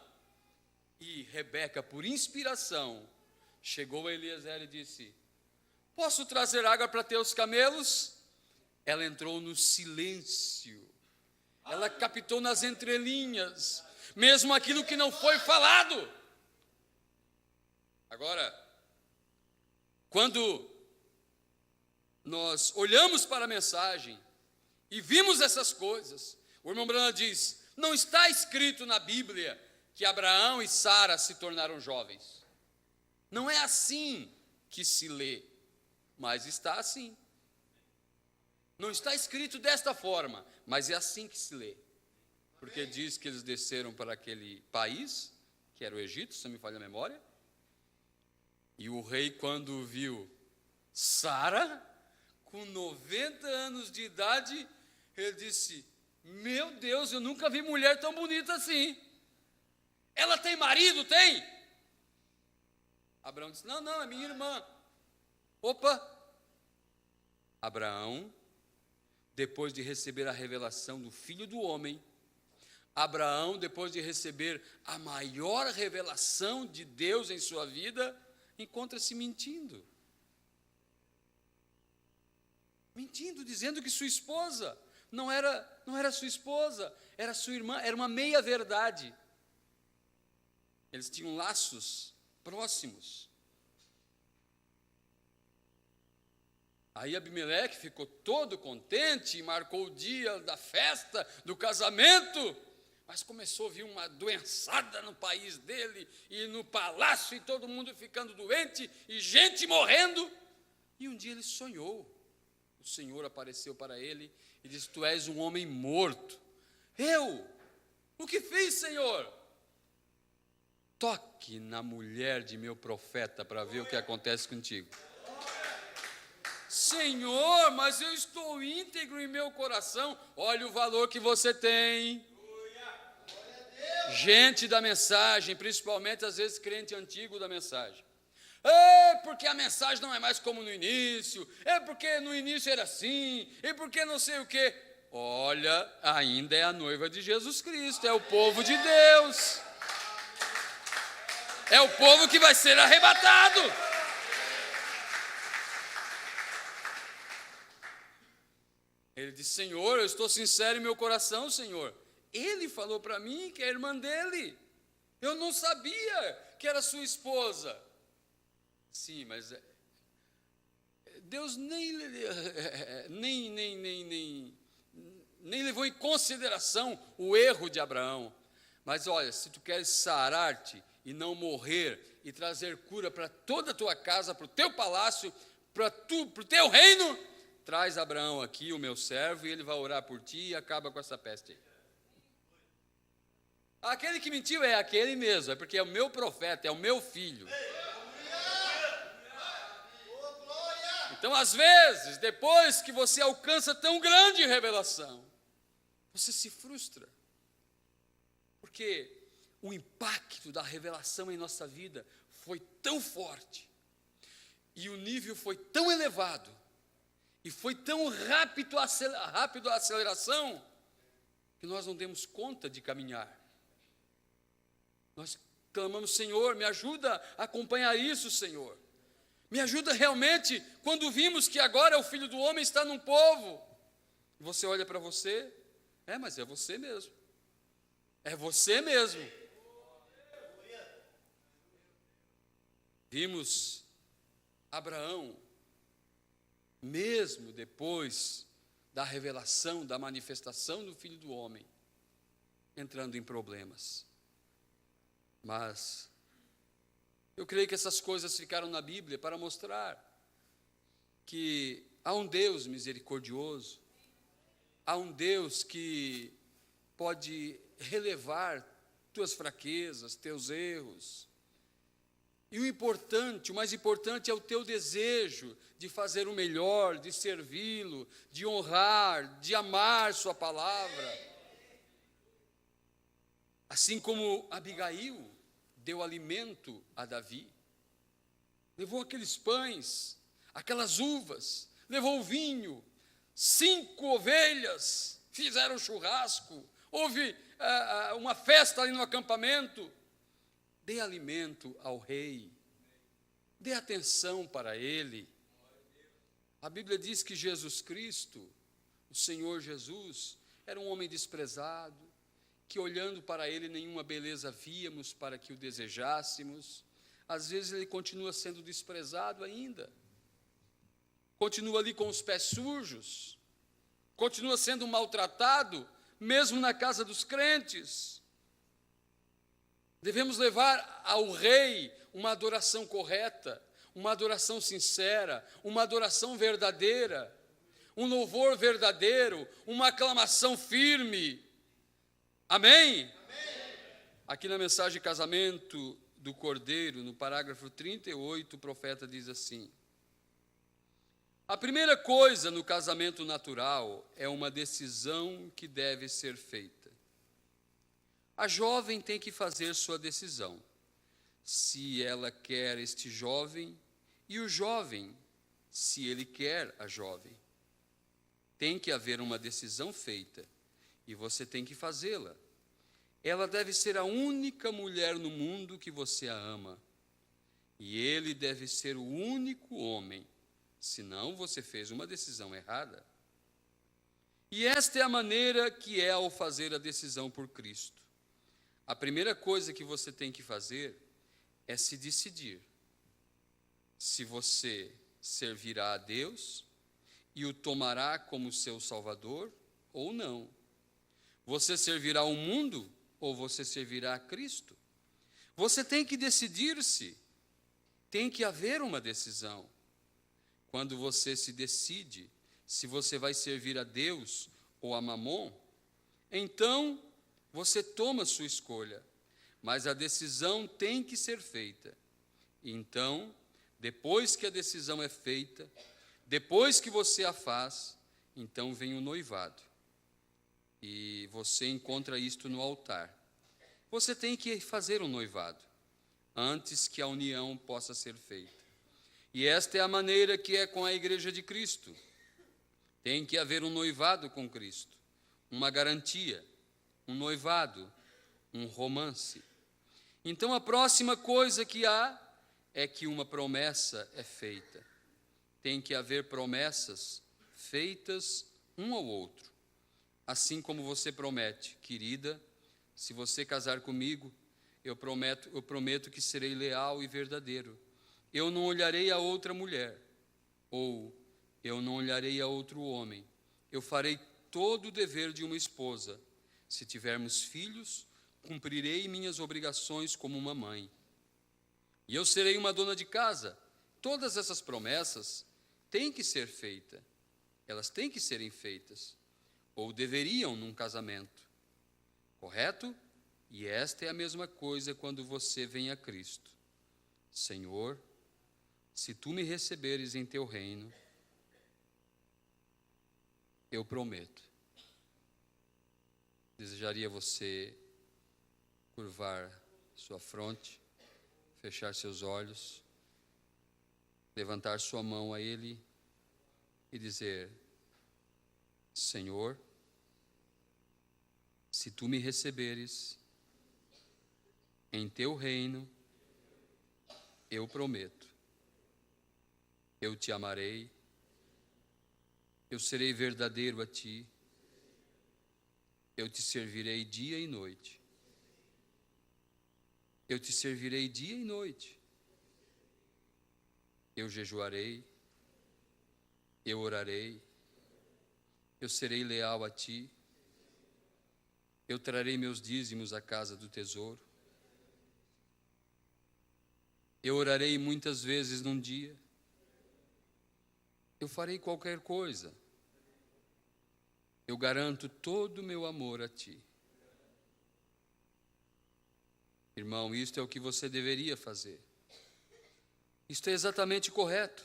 E Rebeca, por inspiração, chegou a Eliezer e disse, posso trazer água para teus camelos? Ela entrou no silêncio. Ela captou nas entrelinhas, mesmo aquilo que não foi falado. Agora, quando nós olhamos para a mensagem e vimos essas coisas, o irmão Branham diz, não está escrito na Bíblia que Abraão e Sara se tornaram jovens. Não é assim que se lê, mas está assim. Não está escrito desta forma, mas é assim que se lê. Porque diz que eles desceram para aquele país, que era o Egito, se não me falha a memória. E o rei, quando viu Sara, com 90 anos de idade, ele disse, meu Deus, eu nunca vi mulher tão bonita assim. Ela tem marido? Tem? Abraão disse, não, é minha irmã. Opa! Abraão, depois de receber a revelação do Filho do Homem, Abraão, depois de receber a maior revelação de Deus em sua vida, encontra-se mentindo. Mentindo, dizendo que sua esposa não era sua esposa, era sua irmã, era uma meia-verdade. Eles tinham laços próximos. Aí Abimeleque ficou todo contente e marcou o dia da festa, do casamento, mas começou a vir uma doençada no país dele, e no palácio, e todo mundo ficando doente, e gente morrendo. E um dia ele sonhou. O Senhor apareceu para ele e disse: tu és um homem morto. Eu? O que fiz, Senhor? Toque na mulher de meu profeta para ver o que acontece contigo. Senhor, mas eu estou íntegro em meu coração. Olha o valor que você tem. Gente da mensagem, principalmente às vezes crente antigo da mensagem. É porque a mensagem não é mais como no início. É porque no início era assim. E porque não sei o quê. Olha, ainda é a noiva de Jesus Cristo. É o povo de Deus. É o povo que vai ser arrebatado. Ele disse: Senhor, eu estou sincero em meu coração, Senhor. Ele falou para mim que é a irmã dele. Eu não sabia que era sua esposa. Sim, mas Deus nem levou em consideração o erro de Abraão. Mas olha, se tu queres sarar-te e não morrer e trazer cura para toda a tua casa, para o teu palácio, para o teu reino, traz Abraão aqui, o meu servo, e ele vai orar por ti e acaba com essa peste aí. Aquele que mentiu é aquele mesmo, é porque é o meu profeta, é o meu filho. Então, às vezes, depois que você alcança tão grande revelação, você se frustra. Porque o impacto da revelação em nossa vida foi tão forte, e o nível foi tão elevado, e foi tão rápido a aceleração, que nós não demos conta de caminhar. Nós clamamos: Senhor, me ajuda a acompanhar isso, Senhor. Me ajuda realmente, quando vimos que agora o Filho do Homem está num povo. Você olha para você, mas é você mesmo. É você mesmo. Vimos Abraão, mesmo depois da revelação, da manifestação do Filho do Homem, entrando em problemas. Mas eu creio que essas coisas ficaram na Bíblia para mostrar que há um Deus misericordioso, há um Deus que pode relevar tuas fraquezas, teus erros. E o mais importante é o teu desejo de fazer o melhor, de servi-lo, de honrar, de amar sua palavra. Assim como Abigail deu alimento a Davi, levou aqueles pães, aquelas uvas, levou o vinho, 5 ovelhas, fizeram churrasco, houve uma festa ali no acampamento. Dê alimento ao rei, dê atenção para ele. A Bíblia diz que Jesus Cristo, o Senhor Jesus, era um homem desprezado, que olhando para ele nenhuma beleza víamos para que o desejássemos. Às vezes ele continua sendo desprezado ainda, continua ali com os pés sujos, continua sendo maltratado, mesmo na casa dos crentes. Devemos levar ao rei uma adoração correta, uma adoração sincera, uma adoração verdadeira, um louvor verdadeiro, uma aclamação firme. Amém? Amém? Aqui na mensagem Casamento do Cordeiro, no parágrafo 38, o profeta diz assim: a primeira coisa no casamento natural é uma decisão que deve ser feita. A jovem tem que fazer sua decisão, se ela quer este jovem, e o jovem, se ele quer a jovem. Tem que haver uma decisão feita, e você tem que fazê-la. Ela deve ser a única mulher no mundo que você a ama, e ele deve ser o único homem, senão você fez uma decisão errada. E esta é a maneira que é ao fazer a decisão por Cristo. A primeira coisa que você tem que fazer é se decidir se você servirá a Deus e o tomará como seu Salvador ou não. Você servirá o mundo ou você servirá a Cristo? Você tem que decidir-se. Tem que haver uma decisão. Quando você se decide se você vai servir a Deus ou a Mamon, então você toma sua escolha, mas a decisão tem que ser feita. Então, depois que a decisão é feita, depois que você a faz, então vem o noivado. E você encontra isto no altar. Você tem que fazer um noivado antes que a união possa ser feita. E esta é a maneira que é com a Igreja de Cristo. Tem que haver um noivado com Cristo, uma garantia, um noivado, um romance. Então a próxima coisa que há é que uma promessa é feita. Tem que haver promessas feitas um ao outro. Assim como você promete, querida, se você casar comigo, eu prometo que serei leal e verdadeiro. Eu não olharei a outra mulher, ou eu não olharei a outro homem. Eu farei todo o dever de uma esposa. Se tivermos filhos, cumprirei minhas obrigações como uma mãe. E eu serei uma dona de casa. Todas essas promessas têm que ser feitas. Elas têm que serem feitas. Ou deveriam num casamento. Correto? E esta é a mesma coisa quando você vem a Cristo. Senhor, se tu me receberes em teu reino, eu prometo. Desejaria você curvar sua fronte, fechar seus olhos, levantar sua mão a Ele e dizer: Senhor, se tu me receberes em teu reino, eu prometo, eu te amarei, eu serei verdadeiro a ti, eu te servirei dia e noite. Eu te servirei dia e noite. Eu jejuarei, eu orarei, eu serei leal a ti, eu trarei meus dízimos à casa do tesouro. Eu orarei muitas vezes num dia. Eu farei qualquer coisa. Eu garanto todo o meu amor a ti. Irmão, isto é o que você deveria fazer. Isto é exatamente correto.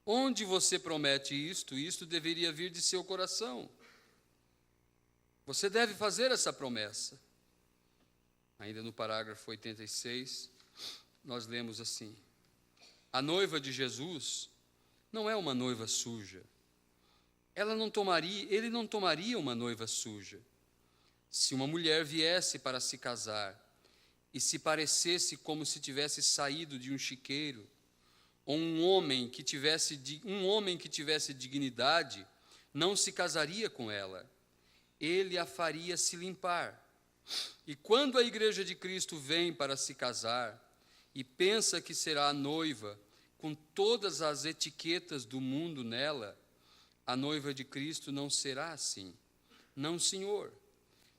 Onde você promete isto deveria vir de seu coração. Você deve fazer essa promessa. Ainda no parágrafo 86, nós lemos assim: a noiva de Jesus não é uma noiva suja. Ele não tomaria uma noiva suja. Se uma mulher viesse para se casar e se parecesse como se tivesse saído de um chiqueiro, ou um homem que tivesse dignidade, não se casaria com ela. Ele a faria se limpar. E quando a Igreja de Cristo vem para se casar e pensa que será a noiva com todas as etiquetas do mundo nela, a noiva de Cristo não será assim. Não, Senhor.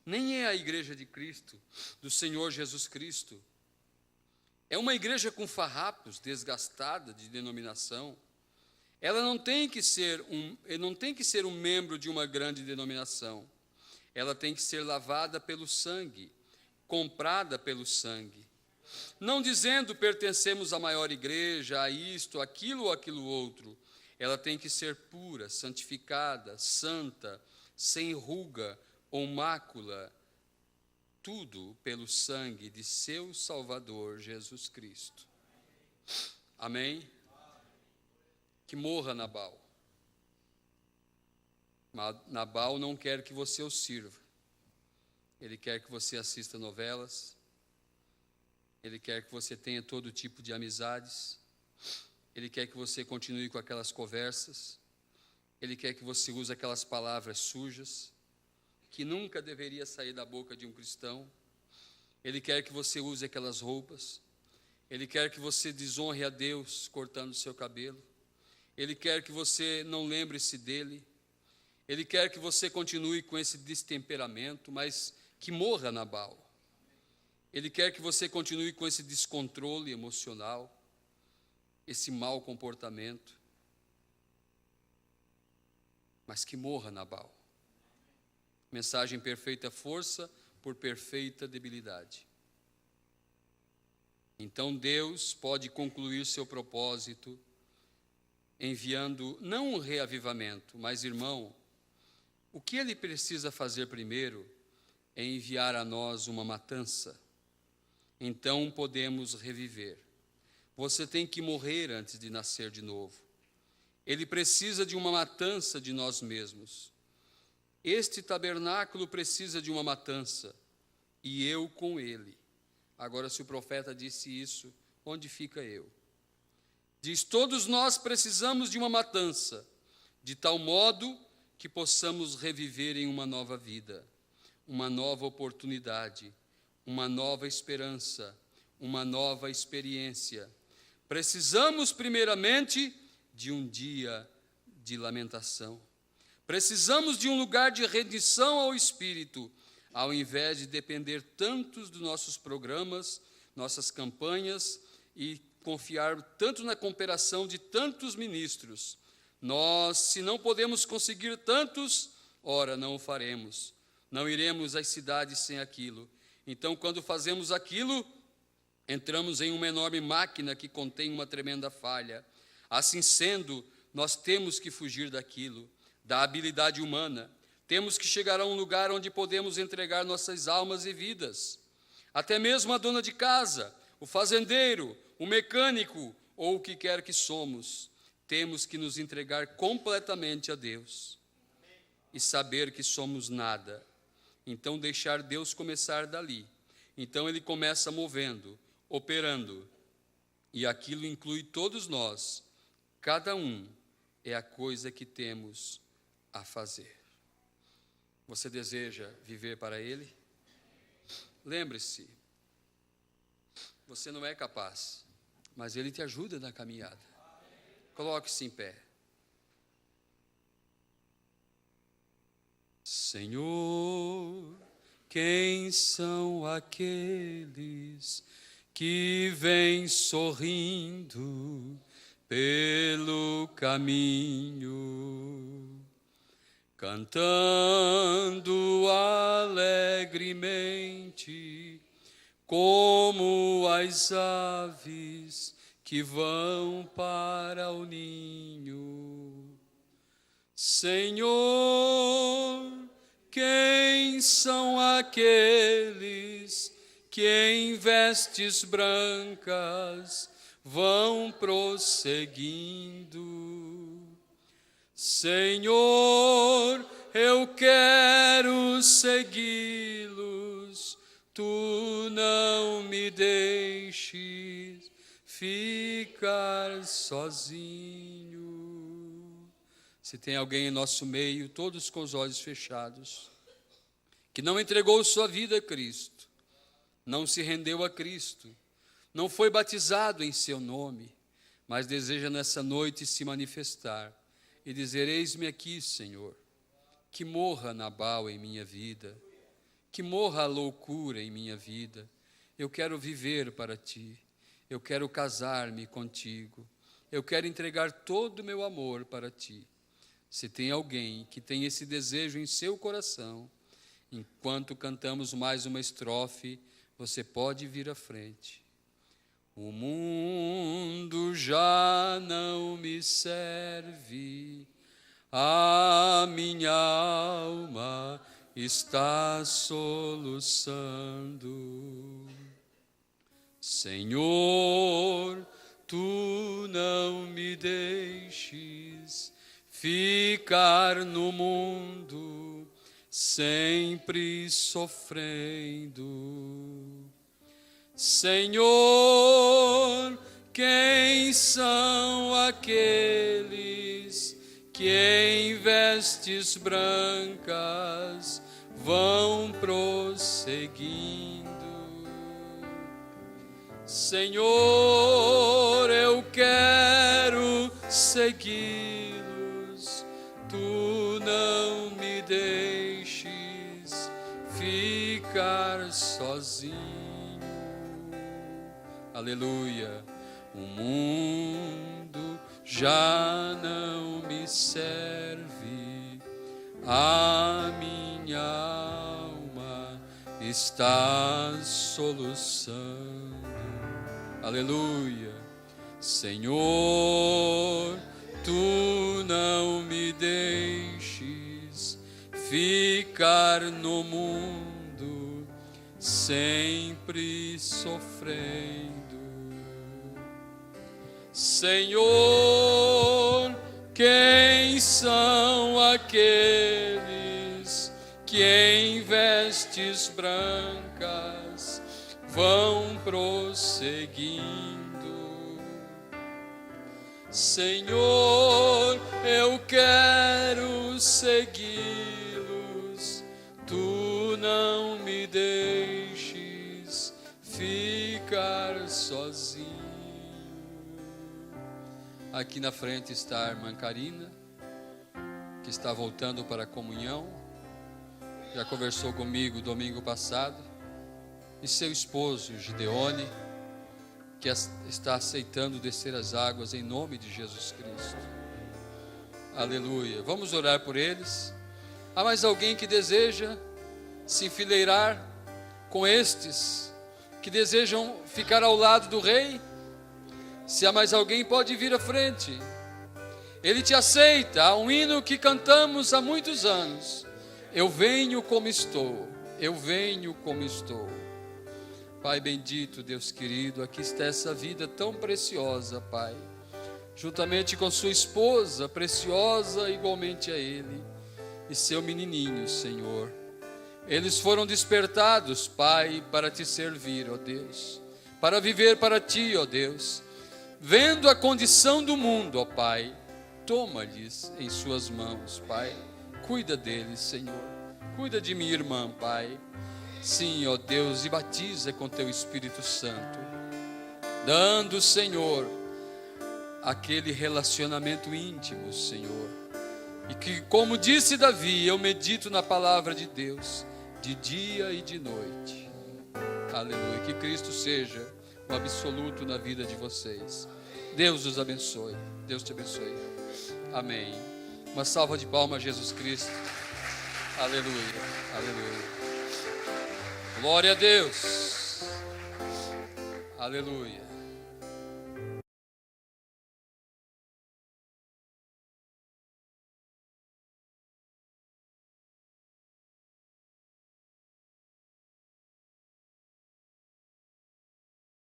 Nem é a Igreja de Cristo, do Senhor Jesus Cristo. É uma igreja com farrapos, desgastada de denominação. Ela não tem que ser um membro de uma grande denominação. Ela tem que ser lavada pelo sangue, comprada pelo sangue. Não dizendo pertencemos à maior igreja, a isto, aquilo ou aquilo outro. Ela tem que ser pura, santificada, santa, sem ruga ou mácula, tudo pelo sangue de seu Salvador Jesus Cristo. Amém? Que morra Nabal. Nabal não quer que você o sirva. Ele quer que você assista novelas. Ele quer que você tenha todo tipo de amizades. Ele quer que você continue com aquelas conversas. Ele quer que você use aquelas palavras sujas, que nunca deveria sair da boca de um cristão. Ele quer que você use aquelas roupas. Ele quer que você desonre a Deus cortando o seu cabelo. Ele quer que você não lembre-se dele. Ele quer que você continue com esse destemperamento, mas que morra Nabal. Ele quer que você continue com esse descontrole emocional, esse mau comportamento, mas que morra Nabal. Mensagem: perfeita força por perfeita debilidade. Então Deus pode concluir seu propósito enviando não um reavivamento, mas, irmão, o que Ele precisa fazer primeiro é enviar a nós uma matança. Então podemos reviver. Você tem que morrer antes de nascer de novo. Ele precisa de uma matança de nós mesmos. Este tabernáculo precisa de uma matança, e eu com ele. Agora, se o profeta disse isso, onde fica eu? Diz: todos nós precisamos de uma matança, de tal modo que possamos reviver em uma nova vida, uma nova oportunidade, uma nova esperança, uma nova experiência. Precisamos, primeiramente, de um dia de lamentação. Precisamos de um lugar de rendição ao Espírito, ao invés de depender tanto dos nossos programas, nossas campanhas, e confiar tanto na cooperação de tantos ministros. Nós, se não podemos conseguir tantos, ora, não o faremos. Não iremos às cidades sem aquilo. Então, quando fazemos aquilo, entramos em uma enorme máquina que contém uma tremenda falha. Assim sendo, nós temos que fugir daquilo, da habilidade humana. Temos que chegar a um lugar onde podemos entregar nossas almas e vidas. Até mesmo a dona de casa, o fazendeiro, o mecânico ou o que quer que somos, temos que nos entregar completamente a Deus e saber que somos nada. Então deixar Deus começar dali. Então Ele começa movendo, operando, e aquilo inclui todos nós. Cada um é a coisa que temos a fazer. Você deseja viver para Ele? Lembre-se, você não é capaz, mas Ele te ajuda na caminhada. Coloque-se em pé. Senhor, quem são aqueles que vêm sorrindo pelo caminho, cantando alegremente, como as aves que vão para o ninho? Senhor, quem são aqueles que em vestes brancas vão prosseguindo? Senhor, eu quero segui-los, tu não me deixes ficar sozinho. Se tem alguém em nosso meio, todos com os olhos fechados, que não entregou sua vida a Cristo, não se rendeu a Cristo, não foi batizado em seu nome, mas deseja nessa noite se manifestar e dizer: eis-me aqui, Senhor, que morra Nabal em minha vida, que morra a loucura em minha vida. Eu quero viver para Ti, eu quero casar-me contigo, eu quero entregar todo o meu amor para Ti. Se tem alguém que tem esse desejo em seu coração, enquanto cantamos mais uma estrofe, você pode vir à frente. O mundo já não me serve, a minha alma está soluçando. Senhor, tu não me deixes ficar no mundo sempre sofrendo. Senhor, quem são aqueles que em vestes brancas vão prosseguindo. Senhor, eu quero segui-los, tu não me deixes ficar sozinho. Aleluia. O mundo já não me serve, a minha alma está soluçando. Aleluia. Senhor, tu não me deixes ficar no mundo sempre sofrendo. Senhor, quem são aqueles que em vestes brancas vão prosseguindo? Senhor, eu quero segui-los, tu não me deixes ficar sozinho. Aqui na frente está a irmã Karina, que está voltando para a comunhão. Já conversou comigo domingo passado. E seu esposo, Gideone, que está aceitando descer as águas em nome de Jesus Cristo. Aleluia. Vamos orar por eles. Há mais alguém que deseja se enfileirar com estes, que desejam ficar ao lado do rei? Se há mais alguém, pode vir à frente. Ele te aceita. Há um hino que cantamos há muitos anos. Eu venho como estou, eu venho como estou. Pai bendito, Deus querido, aqui está essa vida tão preciosa, Pai, juntamente com sua esposa, preciosa igualmente a ele, e seu menininho, Senhor. Eles foram despertados, Pai, para te servir, ó Deus, para viver para ti, ó Deus. Vendo a condição do mundo, ó Pai, toma-lhes em suas mãos, Pai. Cuida deles, Senhor. Cuida de minha irmã, Pai. Sim, ó Deus, e batiza com teu Espírito Santo, dando, Senhor, aquele relacionamento íntimo, Senhor. E que, como disse Davi, eu medito na palavra de Deus, de dia e de noite. Aleluia. Que Cristo seja o absoluto na vida de vocês. Deus os abençoe. Deus te abençoe. Amém. Uma salva de palmas a Jesus Cristo. Aleluia. Aleluia. Glória a Deus. Aleluia.